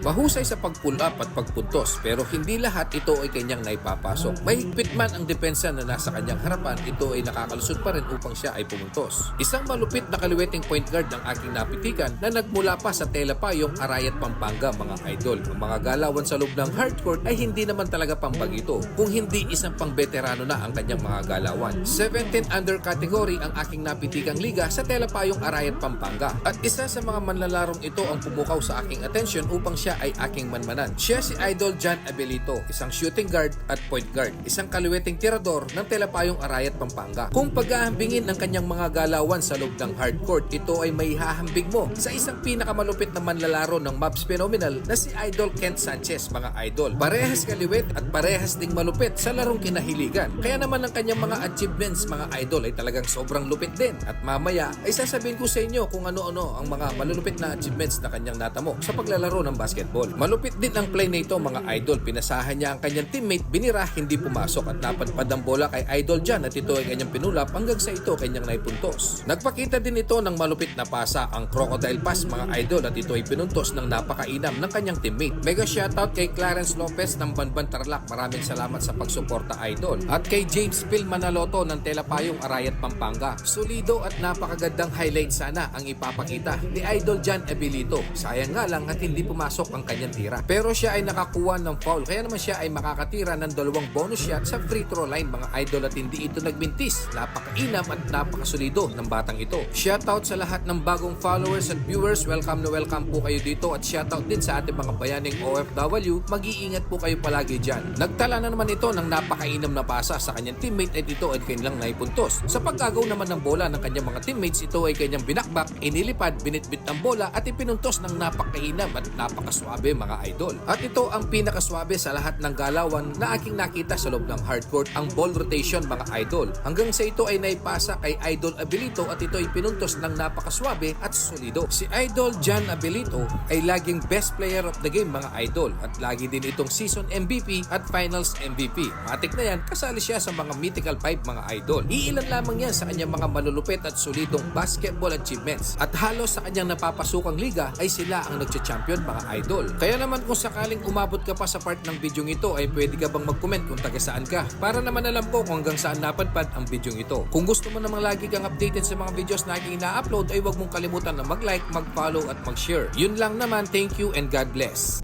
Mahusay sa pag-pull up at pagpuntos pero hindi lahat ito ay kanyang naipapasok. Mahigpit man ang depensa na nasa kanyang harapan, ito ay nakakalusot pa rin upang siya ay pumuntos. Isang malupit na kaliweting point guard ang aking napitikan na nagmula pa sa tela payong Arayat, Pampanga mga idol. Ang mga galawan sa loob ng hardcourt ay hindi naman talaga pambagito kung hindi isang pang veterano na ang kanyang mga galawan. 17 under category ang aking napitikang liga sa tela payong Arayat, Pampanga. At isa sa mga manlalarong ito ang pumukaw sa aking atensyon upang siya ay aking manmanan. Siya si Idol John Abelito, isang shooting guard at point guard, isang kaliweting tirador ng telapayong Arayat, Pampanga. Kung paghahambingin ng kanyang mga galawan sa loob ng hardcourt, ito ay may hahambing mo sa isang pinakamalupit na manlalaro ng Mavs Phenomenal na si Idol Kent Sanchez mga idol. Parehas kaliwet at parehas ding malupit sa larong kinahiligan. Kaya naman ang kanyang mga achievements mga idol ay talagang sobrang lupit din. At mamaya ay sasabihin ko sa inyo kung ano-ano ang mga malulupit na achievements na kanyang natamo sa paglalaro ng basketball. Malupit din ang play na ito mga idol. Pinasahan niya ang kanyang teammate, binira, hindi pumasok at napadpad ang bola kay Idol John at ito ay kanyang pinulap hanggang sa ito kanyang naipuntos. Nagpakita din ito ng malupit na pasa, ang crocodile pass mga idol, at ito ay pinuntos ng napakainam ng kanyang teammate. Mega shoutout kay Clarence Lopez ng Banban Tarlac. Maraming salamat sa pagsuporta idol. At kay James Phil Manaloto ng Telapayong Arayat, Pampanga. Solido at napakagandang highlight sana ang ipapakita ni Idol John Abelito. Sayang nga lang at hindi pumasok ang kanyang tira. Pero siya ay nakakuha ng foul, kaya naman siya ay makakatira ng 2 bonus shot sa free throw line mga idol, at hindi ito nagbintis. Napakainam at napakasolido ng batang ito. Shoutout sa lahat ng bagong followers at viewers. Welcome na welcome po kayo dito, at shoutout din sa ating mga bayaning OFW. Mag-iingat po kayo palagi dyan. Nagtala na naman ito ng napakainam na pasa sa kanyang teammate at ito ay kanilang naipuntos. Sa pagkagaw naman ng bola ng kanyang mga teammates, ito ay kanyang binakbak, inilipad, binitbit ng bola at ipinuntos ng napakainam at napakaswabe mga idol. At ito ang pinakaswabe sa lahat ng galawan na aking nakita sa loob ng hardcourt, ang ball rotation mga idol. Hanggang sa ito ay naipasa kay Idol Abelito at ito ay pinuntos ng napakaswabe at solido. Si Idol John Abelito ay laging best player of the game mga idol, at lagi din itong season MVP at finals MVP. Matik na yan, kasali siya sa mga mythical 5 mga idol. Iilan lamang yan sa kanyang mga malulupit at solidong basketball achievements, at halos sa kanyang napapasukang liga ay sila ang nagcha-champion mga idol. Kaya naman kung sakaling umabot ka pa sa part ng video ito, ay pwede ka bang mag-comment kung taga saan ka, para naman alam ko kung hanggang saan napadpad ang video ito. Kung gusto mo namang lagi kang updated sa mga videos na aking ina-upload, ay huwag mong kalimutan na mag-like, mag-follow at mag-share. Yun lang naman, thank you and God bless.